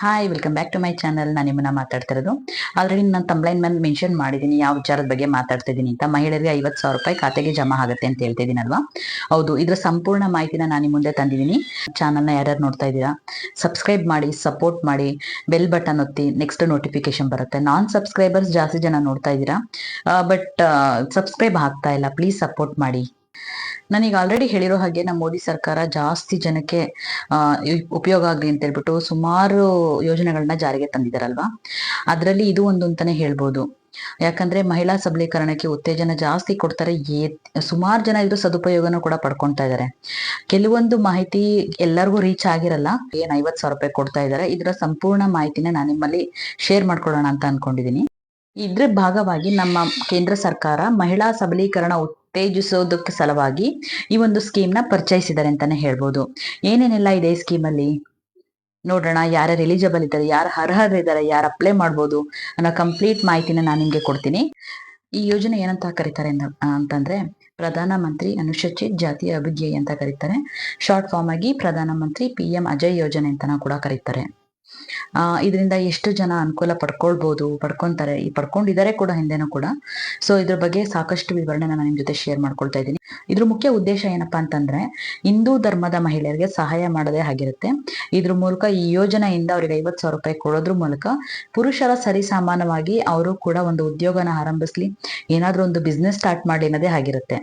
Hi, welcome back to my channel. ನಾನು ನಿಮ್ಮನ್ನ ಮಾತಾಡ್ತಿರೋದು. ಆಲ್ರೆಡಿ ನಾನು ತಂಬ್ಲೈನ್ ಮೇಲೆ ಮೆನ್ಷನ್ ಮಾಡಿದ್ದೀನಿ ಯಾವ ವಿಚಾರದ ಬಗ್ಗೆ ಮಾತಾಡ್ತಾ ಇದ್ದೀನಿ ಅಂತ. ಮಹಿಳೆಯರಿಗೆ 50,000 ರೂಪಾಯಿ ಖಾತೆಗೆ ಜಮಾ ಆಗುತ್ತೆ ಅಂತ ಹೇಳ್ತಾ ಇದ್ದೀನಲ್ವಾ? ಹೌದು, ಇದರ ಸಂಪೂರ್ಣ ಮಾಹಿತಿನ ನಾನು ನಿಮ್ಮ ಮುಂದೆ ತಂದಿದ್ದೀನಿ. ಚಾನಲ್ನ ಯಾರ್ಯಾರು ನೋಡ್ತಾ ಇದ್ದೀರಾ, ಸಬ್ಸ್ಕ್ರೈಬ್ ಮಾಡಿ, ಸಪೋರ್ಟ್ ಮಾಡಿ, ಬೆಲ್ ಬಟನ್ ಒತ್ತಿ, ನೆಕ್ಸ್ಟ್ ನೋಟಿಫಿಕೇಶನ್ ಬರುತ್ತೆ. ನಾನ್ ಸಬ್ಸ್ಕ್ರೈಬರ್ಸ್ ಜಾಸ್ತಿ ಜನ ನೋಡ್ತಾ ಇದ್ದೀರಾ, ಬಟ್ ಸಬ್ಸ್ಕ್ರೈಬ್ ಆಗ್ತಾ ಇಲ್ಲ. ಪ್ಲೀಸ್ ಸಪೋರ್ಟ್ ಮಾಡಿ. ನಾನೀಗ ಆಲ್ರೆಡಿ ಹೇಳಿರೋ ಹಾಗೆ ನಮ್ಮ ಮೋದಿ ಸರ್ಕಾರ ಜಾಸ್ತಿ ಜನಕ್ಕೆ ಉಪಯೋಗ ಆಗಲಿ ಅಂತ ಹೇಳ್ಬಿಟ್ಟು ಸುಮಾರು ಯೋಜನೆಗಳನ್ನ ಜಾರಿಗೆ ತಂದಿದ್ದಾರಲ್ವಾ. ಅದರಲ್ಲಿ ಇದು ಒಂದು ಅಂತಾನೆ ಹೇಳ್ಬೋದು. ಯಾಕಂದ್ರೆ ಮಹಿಳಾ ಸಬಲೀಕರಣಕ್ಕೆ ಉತ್ತೇಜನ ಜಾಸ್ತಿ ಕೊಡ್ತಾರೆ. ಸುಮಾರು ಜನ ಇದ್ರ ಸದುಪಯೋಗನೂ ಕೂಡ ಪಡ್ಕೊಳ್ತಾ ಇದ್ದಾರೆ. ಕೆಲವೊಂದು ಮಾಹಿತಿ ಎಲ್ಲರಿಗೂ ರೀಚ್ ಆಗಿರಲ್ಲ. 50,000 ರೂಪಾಯಿ ಕೊಡ್ತಾ ಇದ್ದಾರೆ. ಇದರ ಸಂಪೂರ್ಣ ಮಾಹಿತಿನ ನಾನು ನಿಮ್ಮಲ್ಲಿ ಶೇರ್ ಮಾಡ್ಕೊಳ್ಳೋಣ ಅಂತ ಅನ್ಕೊಂಡಿದೀನಿ. ಇದ್ರ ಭಾಗವಾಗಿ ನಮ್ಮ ಕೇಂದ್ರ ಸರ್ಕಾರ ಮಹಿಳಾ ಸಬಲೀಕರಣ ಉತ್ತೇಜಿಸೋದಕ್ಕೆ ಸಲುವಾಗಿ ಈ ಒಂದು ಸ್ಕೀಮ್ ನ ಪರಿಚಯಿಸಿದ್ದಾರೆ ಅಂತಾನೆ ಹೇಳ್ಬೋದು. ಏನೇನೆಲ್ಲ ಇದೆ ಈ ಸ್ಕೀಮ್ ಅಲ್ಲಿ ನೋಡೋಣ. ಯಾರ್ಯಾರು ಎಲಿಜಿಬಲ್ ಇದ್ದಾರೆ, ಯಾರು ಅರ್ಹರಿದ್ದಾರೆ, ಯಾರು ಅಪ್ಲೈ ಮಾಡ್ಬೋದು ಅನ್ನೋ ಕಂಪ್ಲೀಟ್ ಮಾಹಿತಿನ ನಾನು ನಿಮ್ಗೆ ಕೊಡ್ತೀನಿ. ಈ ಯೋಜನೆ ಏನಂತ ಕರೀತಾರೆ ಅಂತಂದ್ರೆ ಪ್ರಧಾನ ಮಂತ್ರಿ ಅನುಸೂಚಿತ ಜಾತಿ ಅಭಿವೃದ್ಧಿ ಅಂತ ಕರೀತಾರೆ. ಶಾರ್ಟ್ ಫಾರ್ಮ್ ಆಗಿ ಪ್ರಧಾನ ಮಂತ್ರಿ PM ಅಜಯ್ ಯೋಜನೆ ಅಂತಾನೂ ಕೂಡ ಕರೀತಾರೆ. ಇದರಿಂದ ಎಷ್ಟು ಜನ ಅನುಕೂಲ ಪಡ್ಕೊಂತಾರೆ, ಪಡ್ಕೊಂಡಿದ್ದಾರೆ ಕೂಡ ಹಿಂದೆನೂ ಕೂಡ. ಸೊ ಇದ್ರ ಬಗ್ಗೆ ಸಾಕಷ್ಟು ವಿವರಣೆ ನಾನು ನಿಮ್ ಜೊತೆ ಶೇರ್ ಮಾಡ್ಕೊಳ್ತಾ ಇದ್ದೀನಿ. ಇದ್ರ ಮುಖ್ಯ ಉದ್ದೇಶ ಏನಪ್ಪಾ ಅಂತಂದ್ರೆ ಹಿಂದೂ ಧರ್ಮದ ಮಹಿಳೆಯರಿಗೆ ಸಹಾಯ ಮಾಡೋದೇ ಆಗಿರುತ್ತೆ. ಇದ್ರ ಮೂಲಕ ಈ ಯೋಜನೆಯಿಂದ ಅವ್ರಿಗೆ 50,000 ರೂಪಾಯಿ ಕೊಡೋದ್ರ ಮೂಲಕ ಪುರುಷರ ಸರಿಸಮಾನವಾಗಿ ಅವರು ಕೂಡ ಒಂದು ಉದ್ಯೋಗನ ಆರಂಭಿಸ್ಲಿ, ಏನಾದ್ರೂ ಒಂದು ಬಿಸ್ನೆಸ್ ಸ್ಟಾರ್ಟ್ ಮಾಡಿ ಅನ್ನೋದೇ ಆಗಿರುತ್ತೆ.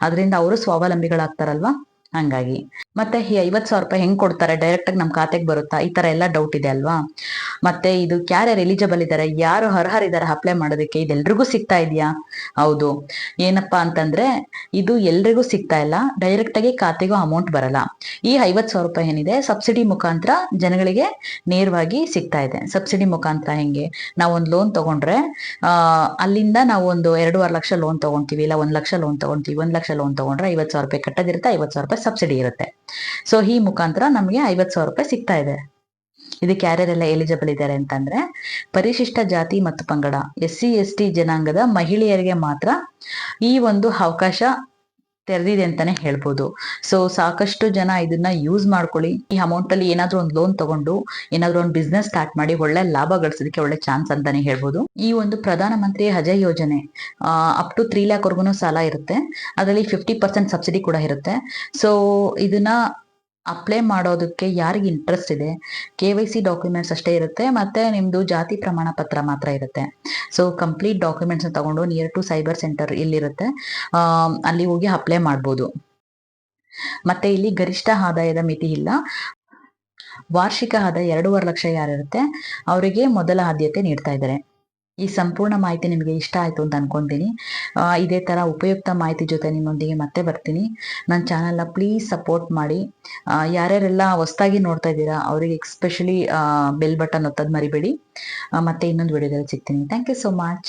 ಅದರಿಂದ ಅವರು ಸ್ವಾವಲಂಬಿಗಳಾಗ್ತಾರಲ್ವಾ. ಹಂಗಾಗಿ ಮತ್ತೆ ಈ 50,000 ರೂಪಾಯಿ ಹೆಂಗ್ ಕೊಡ್ತಾರೆ, ಡೈರೆಕ್ಟ್ ಆಗಿ ನಮ್ ಖಾತೆಗೆ ಬರುತ್ತಾ, ಈ ತರ ಎಲ್ಲ ಡೌಟ್ ಇದೆ ಅಲ್ವಾ. ಮತ್ತೆ ಇದು ಯಾರ್ಯಾರು ಎಲಿಜಿಬಲ್ ಇದ್ದಾರೆ, ಯಾರು ಅರ್ಹರಿದ್ದಾರೆ ಅಪ್ಲೈ ಮಾಡೋದಕ್ಕೆ, ಇದೆಲ್ರಿಗೂ ಸಿಗ್ತಾ ಇದೆಯಾ? ಹೌದು. ಏನಪ್ಪಾ ಅಂತಂದ್ರೆ ಇದು ಎಲ್ರಿಗೂ ಸಿಗ್ತಾ ಇಲ್ಲ. ಡೈರೆಕ್ಟ್ ಆಗಿ ಖಾತೆಗೂ ಅಮೌಂಟ್ ಬರಲ್ಲ. ಈ 50,000 ರೂಪಾಯಿ ಏನಿದೆ ಸಬ್ಸಿಡಿ ಮುಖಾಂತರ ಜನಗಳಿಗೆ ನೇರವಾಗಿ ಸಿಗ್ತಾ ಇದೆ. ಸಬ್ಸಿಡಿ ಮುಖಾಂತರ ಹೆಂಗೆ, ನಾವು ಒಂದು ಲೋನ್ ತಗೊಂಡ್ರೆ ಅಲ್ಲಿಂದ ನಾವು ಒಂದು 2.5 ಲಕ್ಷ ಲೋನ್ ತಗೊಂತೀವಿ, ಇಲ್ಲ 1 ಲಕ್ಷ ಲೋನ್ ತಗೊಂತೀವಿ. 1 ಲಕ್ಷ ಲೋನ್ ತಗೊಂಡ್ರೆ 50,000 ರೂಪಾಯಿ ಕಟ್ಟದಿರುತ್ತೆ, 50,000 ರೂಪಾಯಿ ಸಬ್ಸಿಡಿ ಇರುತ್ತೆ. ಸೊ ಈ ಮುಖಾಂತರ ನಮಗೆ 50,000 ರೂಪಾಯಿ ಸಿಗ್ತಾ ಇದೆ. ಇದಕ್ಕೆ ಯಾರ್ಯಾರೆಲ್ಲ ಎಲಿಜಿಬಲ್ ಇದ್ದಾರೆ ಅಂತಂದ್ರೆ ಪರಿಶಿಷ್ಟ ಜಾತಿ ಮತ್ತು ಪಂಗಡ SC ST ಜನಾಂಗದ ಮಹಿಳೆಯರಿಗೆ ಮಾತ್ರ ಈ ಒಂದು ಅವಕಾಶ ತೆರೆದಿದೆ ಅಂತಾನೆ ಹೇಳ್ಬೋದು. ಸೊ ಸಾಕಷ್ಟು ಜನ ಇದನ್ನ ಯೂಸ್ ಮಾಡ್ಕೊಳ್ಳಿ. ಈ ಅಮೌಂಟ್ ಅಲ್ಲಿ ಏನಾದ್ರೂ ಒಂದು ಲೋನ್ ತಗೊಂಡು ಏನಾದ್ರೂ ಒಂದು ಬಿಸ್ನೆಸ್ ಸ್ಟಾರ್ಟ್ ಮಾಡಿ ಒಳ್ಳೆ ಲಾಭ ಗಳಿಸೋದಕ್ಕೆ ಒಳ್ಳೆ ಚಾನ್ಸ್ ಅಂತಾನೆ ಹೇಳ್ಬೋದು. ಈ ಒಂದು ಪ್ರಧಾನ ಮಂತ್ರಿ ಅಜಯ್ ಯೋಜನೆ ಅಪ್ ಟು 3 lakh ವರ್ಗುನು ಸಾಲ ಇರುತ್ತೆ. ಅದರಲ್ಲಿ 50% ಸಬ್ಸಿಡಿ ಕೂಡ ಇರುತ್ತೆ. ಸೊ ಇದನ್ನ ಅಪ್ಲೈ ಮಾಡೋದಕ್ಕೆ ಯಾರಿಗೆ ಇಂಟ್ರೆಸ್ಟ್ ಇದೆ, KYC ಡಾಕ್ಯುಮೆಂಟ್ಸ್ ಅಷ್ಟೇ ಇರುತ್ತೆ, ಮತ್ತೆ ನಿಮ್ದು ಜಾತಿ ಪ್ರಮಾಣ ಪತ್ರ ಮಾತ್ರ ಇರುತ್ತೆ. ಸೊ ಕಂಪ್ಲೀಟ್ ಡಾಕ್ಯುಮೆಂಟ್ಸ್ ತಗೊಂಡು ನಿಯರ್ ಟು ಸೈಬರ್ ಸೆಂಟರ್ ಇಲ್ಲಿರುತ್ತೆ, ಅಲ್ಲಿ ಹೋಗಿ ಅಪ್ಲೈ ಮಾಡ್ಬೋದು. ಮತ್ತೆ ಇಲ್ಲಿ ಗರಿಷ್ಠ ಆದಾಯದ ಮಿತಿ ಇಲ್ಲ. ವಾರ್ಷಿಕ ಆದಾಯ 2.5 ಲಕ್ಷ ಯಾರಿರುತ್ತೆ ಅವರಿಗೆ ಮೊದಲ ಆದ್ಯತೆ ನೀಡ್ತಾ ಇದ್ದಾರೆ. ಈ ಸಂಪೂರ್ಣ ಮಾಹಿತಿ ನಿಮಗೆ ಇಷ್ಟ ಆಯ್ತು ಅಂತ ಅನ್ಕೊಂತೀನಿ. ಇದೇ ತರ ಉಪಯುಕ್ತ ಮಾಹಿತಿ ಜೊತೆ ನಿಮ್ಮೊಂದಿಗೆ ಮತ್ತೆ ಬರ್ತೀನಿ. ನನ್ನ ಚಾನಲ್ನ ಪ್ಲೀಸ್ ಸಪೋರ್ಟ್ ಮಾಡಿ. ಯಾರ್ಯಾರೆಲ್ಲ ಹೊಸದಾಗಿ ನೋಡ್ತಾ ಇದ್ದೀರಾ ಅವರಿಗೆ ಎಕ್ಸ್ಪೆಷಲಿ ಬೆಲ್ ಬಟನ್ ಒತ್ತೋದು ಮರಿಬೇಡಿ. ಮತ್ತೆ ಇನ್ನೊಂದು ವಿಡಿಯೋದಲ್ಲಿ ಸಿಗ್ತೀನಿ. Thank you so much.